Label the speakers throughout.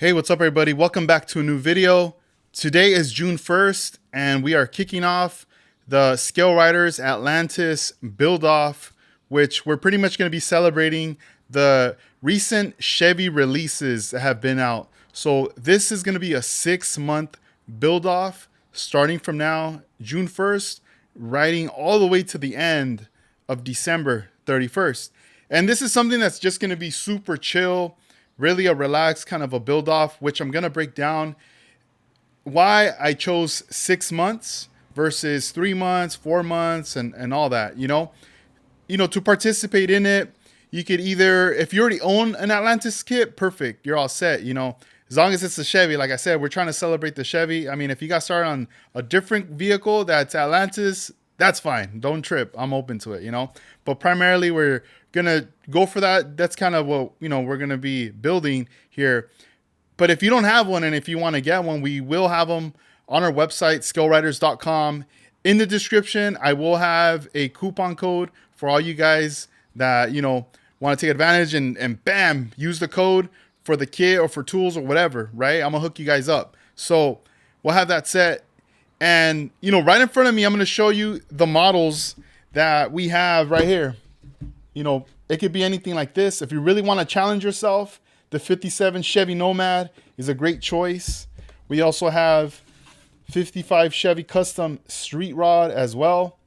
Speaker 1: Hey, what's up everybody? Welcome back to a new video. Today is June 1st and we are kicking off the Scale Riders Atlantis Buildoff, which we're pretty much going to be celebrating the recent Chevy releases that have been out. So this is going to be a 6-month build-off starting from now, June 1st, riding all the way to the end of December 31st. And this is something that's just going to be super chill, really a relaxed kind of a build off, which I'm going to break down why I chose 6 months versus 3 months, 4 months, and all that, to participate in it. You could either, if you already own an Atlantis kit, perfect. You're all set, as long as it's a Chevy. Like I said, we're trying to celebrate the Chevy. I mean, if you got started on a different vehicle that's Atlantis, that's fine. Don't trip. I'm open to it, but primarily we're gonna go for that. That's kind of what we're gonna be building here. But if you don't have one and if you want to get one, we will have them on our website, scaleriders.com. In the description, I will have a coupon code for all you guys that want to take advantage and bam, use the code for the kit or for tools or whatever, right? I'm gonna hook you guys up. So we'll have that set. And right in front of me, I'm gonna show you the models that we have right here. It could be anything like this. If you really want to challenge yourself, the 57 Chevy Nomad is a great choice. We also have 55 Chevy Custom Street Rod as well.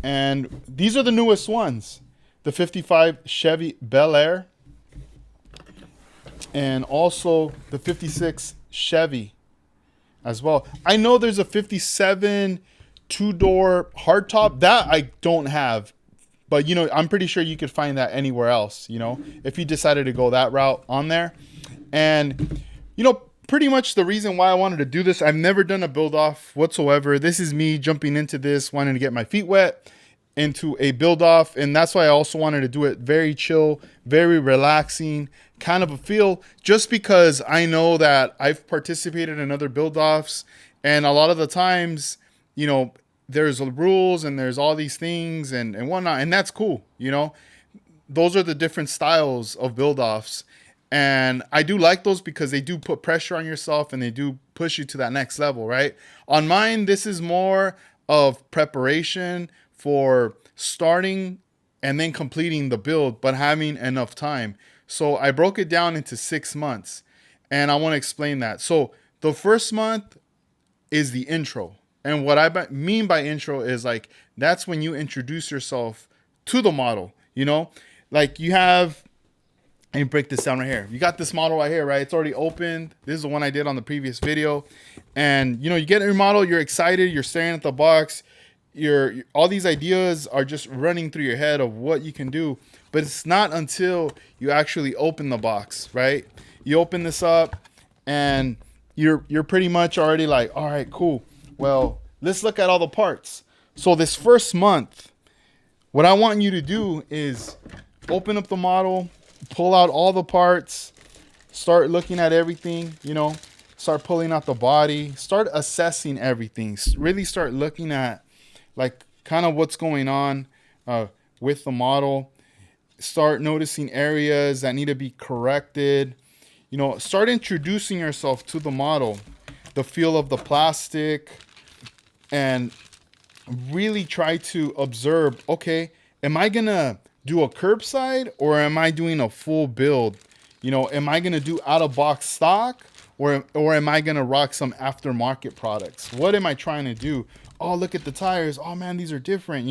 Speaker 1: And these are the newest ones. The 55 Chevy Bel Air. And also the 56 Chevy as well. I know there's a 57 two-door hardtop. That I don't have. But, I'm pretty sure you could find that anywhere else, if you decided to go that route on there. And, pretty much the reason why I wanted to do this, I've never done a build off whatsoever. This is me jumping into this, wanting to get my feet wet into a build off. And that's why I also wanted to do it very chill, very relaxing kind of a feel, just because I know that I've participated in other build offs. And a lot of the times, there's rules and there's all these things and whatnot, and that's cool. Those are the different styles of build offs, and I do like those because they do put pressure on yourself and they do push you to that next level, right? On mine, this is more of preparation for starting and then completing the build, but having enough time. So I broke it down into 6 months, and I want to explain that. So the first month is the intro. And what I mean by intro is like, that's when you introduce yourself to the model, like you have, let me break this down right here. You got this model right here, right? It's already opened. This is the one I did on the previous video. And, you get your model, you're excited, you're staring at the box. All these ideas are just running through your head of what you can do. But it's not until you actually open the box, right? You open this up and you're pretty much already like, all right, cool. Well, let's look at all the parts. So this first month, what I want you to do is open up the model, pull out all the parts, start looking at everything, start pulling out the body, start assessing everything, really start looking at like kind of what's going on with the model, start noticing areas that need to be corrected, start introducing yourself to the model, the feel of the plastic, and really try to observe, okay, am I going to do a curbside or am I doing a full build? Am I going to do out of box stock or am I going to rock some aftermarket products? What am I trying to do? Oh, look at the tires. Oh man, these are different,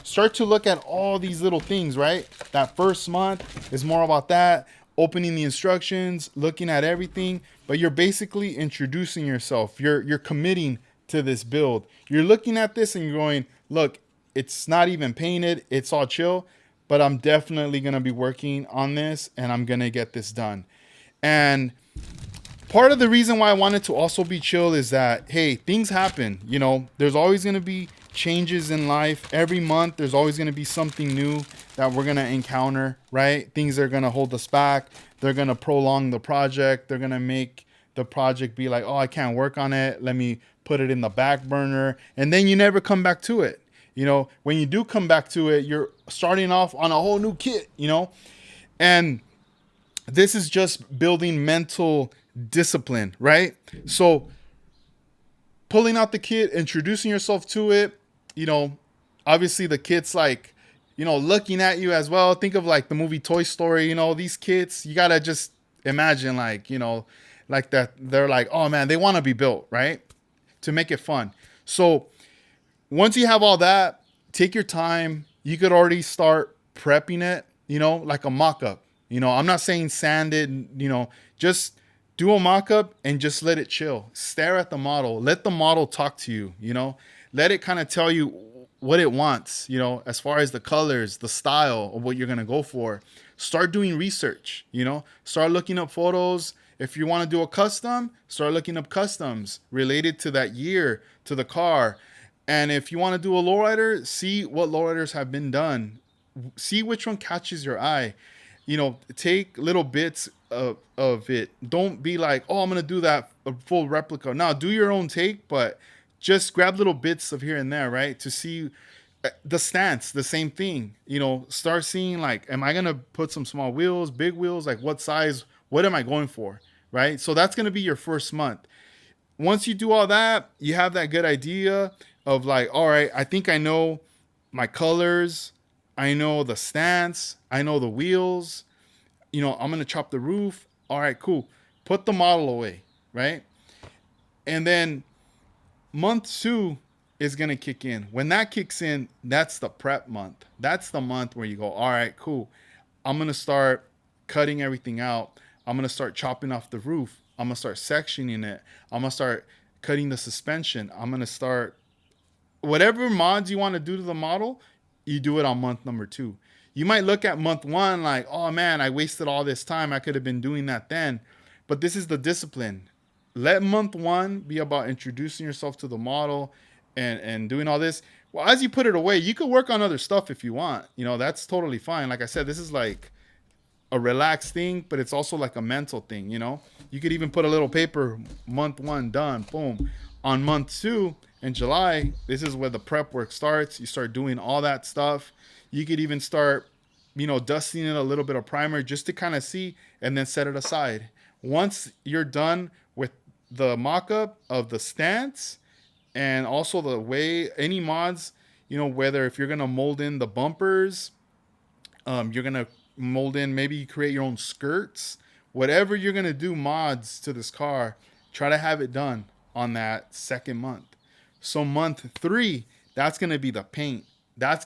Speaker 1: Start to look at all these little things, right? That first month is more about that, opening the instructions, looking at everything, but you're basically introducing yourself. You're committing to this build. You're looking at this and you're going, look, it's not even painted, it's all chill, but I'm definitely going to be working on this and I'm going to get this done. And part of the reason why I wanted to also be chill is that, hey, things happen, there's always going to be changes in life. Every month there's always going to be something new that we're going to encounter, right? Things are going to hold us back. They're going to prolong the project. They're going to make the project be like, oh, I can't work on it, let me put it in the back burner, and then you never come back to it. When you do come back to it, you're starting off on a whole new kit, and this is just building mental discipline, right? So pulling out the kit, introducing yourself to it, you know, obviously the kit's like, looking at you as well. Think of like the movie Toy Story, these kids, you gotta just imagine like, like that they're like, oh man, they wanna be built, right? To make it fun. So once you have all that, take your time. You could already start prepping it, like a mock up. I'm not saying sand it, just do a mock up and just let it chill. Stare at the model. Let the model talk to you, let it kind of tell you what it wants, as far as the colors, the style of what you're going to go for. Start doing research, start looking up photos. If you want to do a custom, start looking up customs related to that year, to the car. And if you want to do a lowrider, see what lowriders have been done. See which one catches your eye. Take little bits of it. Don't be like, oh, I'm going to do that a full replica. No, do your own take, but just grab little bits of here and there, right? To see the stance, the same thing. Start seeing like, am I going to put some small wheels, big wheels? Like what size? What am I going for? Right? So that's going to be your first month. Once you do all that, you have that good idea of like, all right, I think I know my colors, I know the stance, I know the wheels, I'm gonna chop the roof. All right, cool. Put the model away, right? And then month 2 is gonna kick in. When that kicks in, that's the prep month. That's the month where you go, all right, cool. I'm gonna start cutting everything out. I'm gonna start chopping off the roof. I'm gonna start sectioning it. I'm gonna start cutting the suspension. I'm gonna start whatever mods you want to do to the model, you do it on month number 2. You might look at month 1 like, oh man, I wasted all this time. I could have been doing that then. But this is the discipline. Let month 1 be about introducing yourself to the model and doing all this. Well, as you put it away, you could work on other stuff if you want. That's totally fine. Like I said, this is like a relaxed thing, but it's also like a mental thing. You could even put a little paper, month 1 done, boom. On month 2 in July, this is where the prep work starts. You start doing all that stuff. You could even start, dusting in a little bit of primer just to kind of see, and then set it aside. Once you're done with the mock-up of the stance and also the way any mods, whether if you're gonna mold in the bumpers, you're gonna mold in, maybe you create your own skirts, whatever you're gonna do mods to this car, try to have it done on that second month. So month 3, that's gonna be the paint.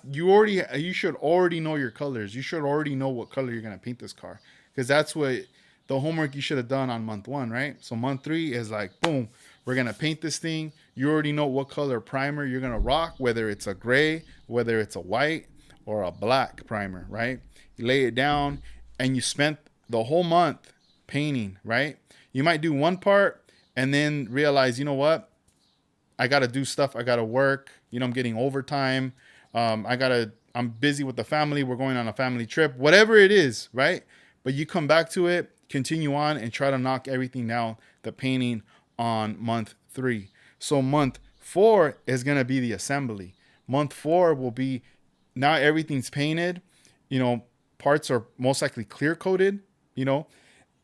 Speaker 1: You should already know your colors. You should already know what color you're gonna paint this car, because that's what the homework you should have done on month 1, right? So month 3 is like, boom, we're gonna paint this thing. You already know what color primer you're gonna rock, whether it's a gray, whether it's a white, or a black primer, right? You lay it down, and you spent the whole month painting, right? You might do one part and then realize, you know what? I got to do stuff. I got to work. I'm getting overtime. I'm busy with the family. We're going on a family trip, whatever it is, right? But you come back to it, continue on, and try to knock everything down, the painting on month 3. So month 4 is going to be the assembly. Month 4 will be, now everything's painted, parts are most likely clear coated,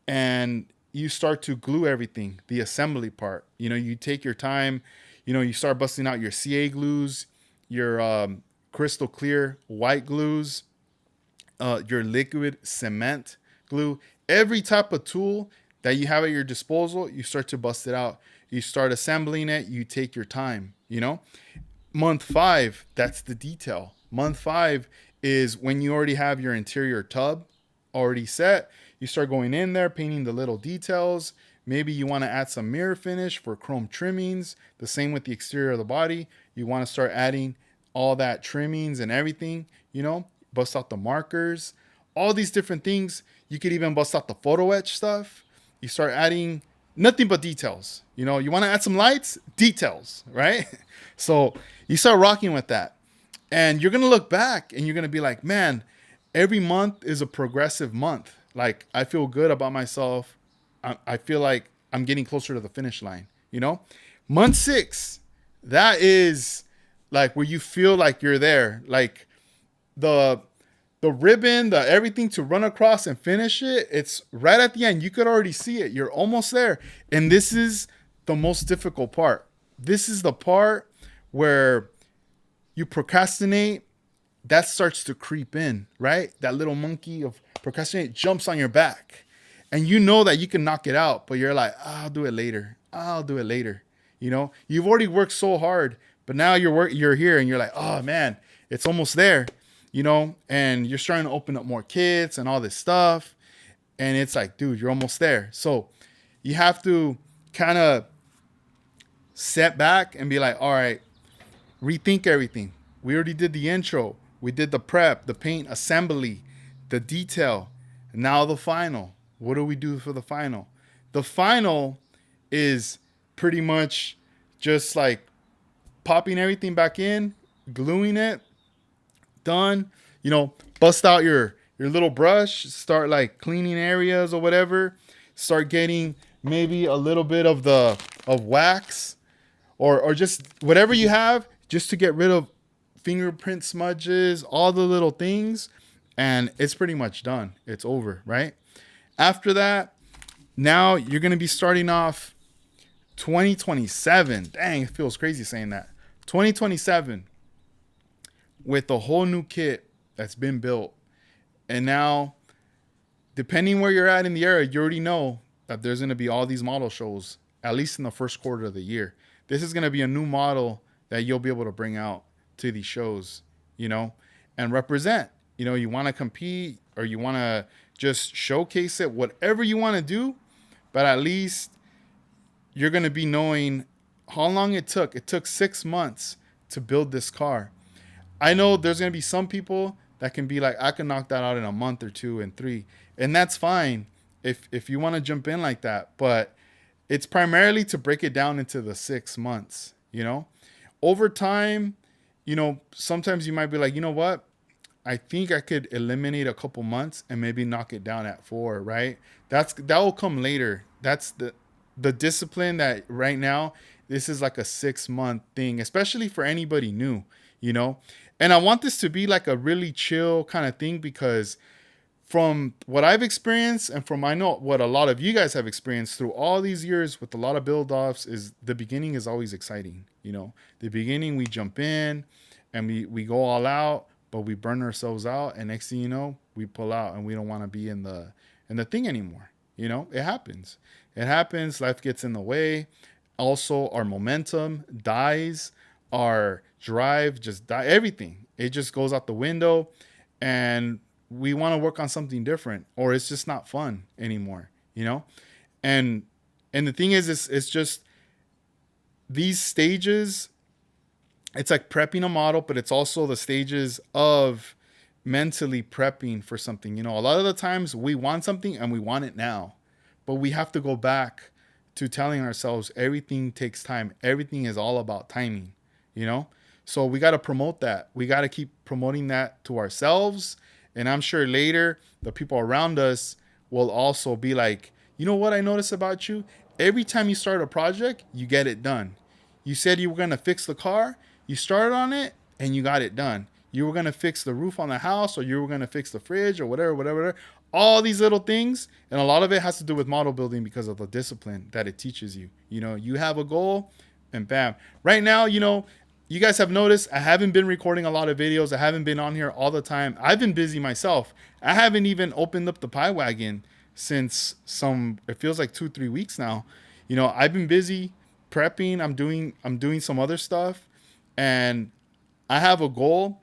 Speaker 1: and you start to glue everything, the assembly part. You take your time, you start busting out your CA glues, your crystal clear white glues, your liquid cement glue, every type of tool that you have at your disposal, you start to bust it out. You start assembling it, you take your time, Month 5, that's the detail. Month 5 is when you already have your interior tub already set. You start going in there, painting the little details. Maybe you want to add some mirror finish for chrome trimmings. The same with the exterior of the body. You want to start adding all that trimmings and everything, bust out the markers, all these different things. You could even bust out the photo etch stuff. You start adding nothing but details. You want to add some lights, details, right? So you start rocking with that. And you're going to look back and you're going to be like, man, every month is a progressive month. Like, I feel good about myself. I feel like I'm getting closer to the finish line, Month 6, that is like where you feel like you're there. Like the the ribbon, the everything to run across and finish it, it's right at the end. You could already see it. You're almost there. And this is the most difficult part. This is the part where you procrastinate. That starts to creep in, right? That little monkey of procrastinate jumps on your back. And you know that you can knock it out, but you're like, "Oh, I'll do it later. I'll do it later." You know, you've already worked so hard, but now you're here and you're like, "Oh man, it's almost there." You know, and you're starting to open up more kits and all this stuff. And it's like, dude, you're almost there. So you have to kind of set back and be like, all right, rethink everything. We already did the intro. We did the prep, the paint assembly, the detail. Now the final. What do we do for the final? The final is pretty much just like popping everything back in, gluing it, done. You know, bust out your little brush, start like cleaning areas or whatever. Start getting maybe a little bit of the of wax or just whatever you have just to get rid of fingerprint smudges, all the little things, and it's pretty much done. It's over, right? After that, now you're going to be starting off 2027. Dang, it feels crazy saying that. 2027 with a whole new kit that's been built. And now, depending where you're at in the area, you already know that there's going to be all these model shows, at least in the first quarter of the year. This is going to be a new model that you'll be able to bring out to these shows, you know, and represent. You know, you want to compete or you want to just showcase it, whatever you want to do, but at least you're going to be knowing how long it took. It took 6 months to build this car. I know there's going to be some people that can be like, I can knock that out in a month or two and three. And that's fine if you want to jump in like that. But it's primarily to break it down into the 6 months, you know? Over time, you know, sometimes you might be like, you know what? I think I could eliminate a couple months and maybe knock it down at 4, right? That will come later. That's the discipline that right now, this is like a 6 month thing, especially for anybody new, you know? And I want this to be like a really chill kind of thing because from what I've experienced and from I know what a lot of you guys have experienced through all these years with a lot of build-offs is the beginning is always exciting. You know, the beginning we jump in and we go all out, but we burn ourselves out, and next thing you know, we pull out and we don't want to be in the thing anymore. You know, it happens. It happens. Life gets in the way. Also, our momentum dies. Our drive just die. Everything. It just goes out the window, and we want to work on something different, or it's just not fun anymore. You know, and the thing is, it's just these stages. It's like prepping a model, but it's also the stages of mentally prepping for something. You know, a lot of the times we want something and we want it now, but we have to go back to telling ourselves everything takes time. Everything is all about timing, you know? So we got to promote that. We got to keep promoting that to ourselves. And I'm sure later the people around us will also be like, you know what I notice about you? Every time you start a project, you get it done. You said you were going to fix the car. You started on it and you got it done. You were going to fix the roof on the house, or you were going to fix the fridge or whatever. All these little things. And a lot of it has to do with model building because of the discipline that it teaches you. You know, you have a goal and bam. Right now, you know, you guys have noticed I haven't been recording a lot of videos. I haven't been on here all the time. I've been busy myself. I haven't even opened up the pie wagon since it feels like 2-3 weeks now. You know, I've been busy prepping. I'm doing some other stuff, and I have a goal,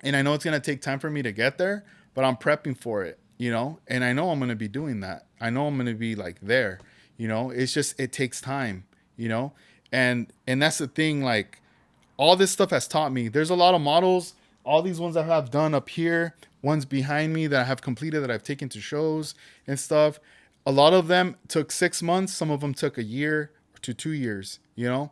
Speaker 1: and I know it's going to take time for me to get there, but I'm prepping for it, you know, and I know I'm going to be doing that. I know I'm going to be like there, you know, it's just, it takes time, you know, and that's the thing. Like, all this stuff has taught me. There's a lot of models, all these ones that I've done up here, ones behind me that I have completed, that I've taken to shows and stuff. A lot of them took 6 months. Some of them took a year to 2 years, you know,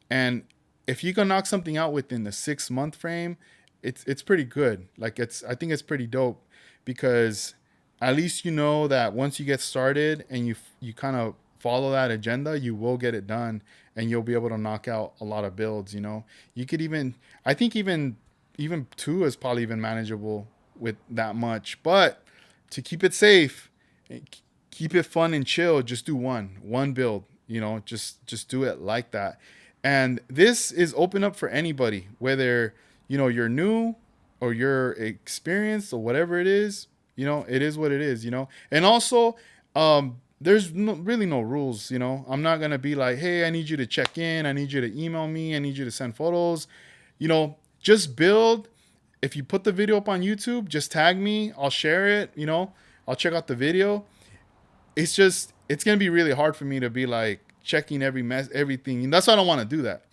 Speaker 1: and if you can knock something out within the 6 month frame, it's pretty good. Like, I think it's pretty dope, because at least you know that once you get started and you kind of follow that agenda, you will get it done, and you'll be able to knock out a lot of builds. You know, you could even, I think even 2 is probably even manageable with that much. But to keep it safe, keep it fun and chill, just do one build. Just do it like that. And this is open up for anybody, whether you're new or you're experienced or whatever it is. It is what it is. And also, there's really no rules. I'm not gonna be like, hey, I need you to check in, I need you to email me, I need you to send photos. Just build. If you put the video up on YouTube, just tag me, I'll share it. I'll check out the video. It's gonna be really hard for me to be like checking everything, and that's why I don't want to do that.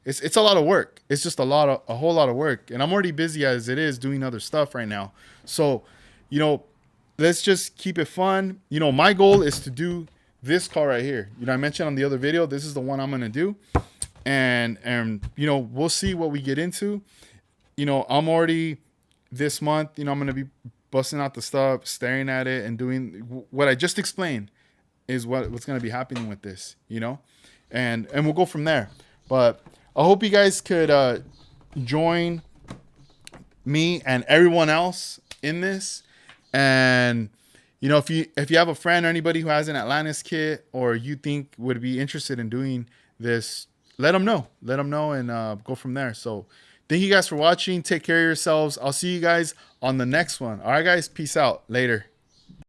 Speaker 1: It's a lot of work. It's just a whole lot of work, and I'm already busy as it is doing other stuff right now. So, let's just keep it fun. My goal is to do this car right here. I mentioned on the other video, this is the one I'm gonna do, and we'll see what we get into. I'm already this month. I'm gonna be busting out the stuff, staring at it, and doing what I just explained is what's going to be happening with this, and we'll go from there. But I hope you guys could join me and everyone else in this. And if you have a friend or anybody who has an Atlantis kit or you think would be interested in doing this, let them know and go from there. So thank you guys for watching. Take care of yourselves. I'll see you guys on the next one. All right, guys. Peace out. Later.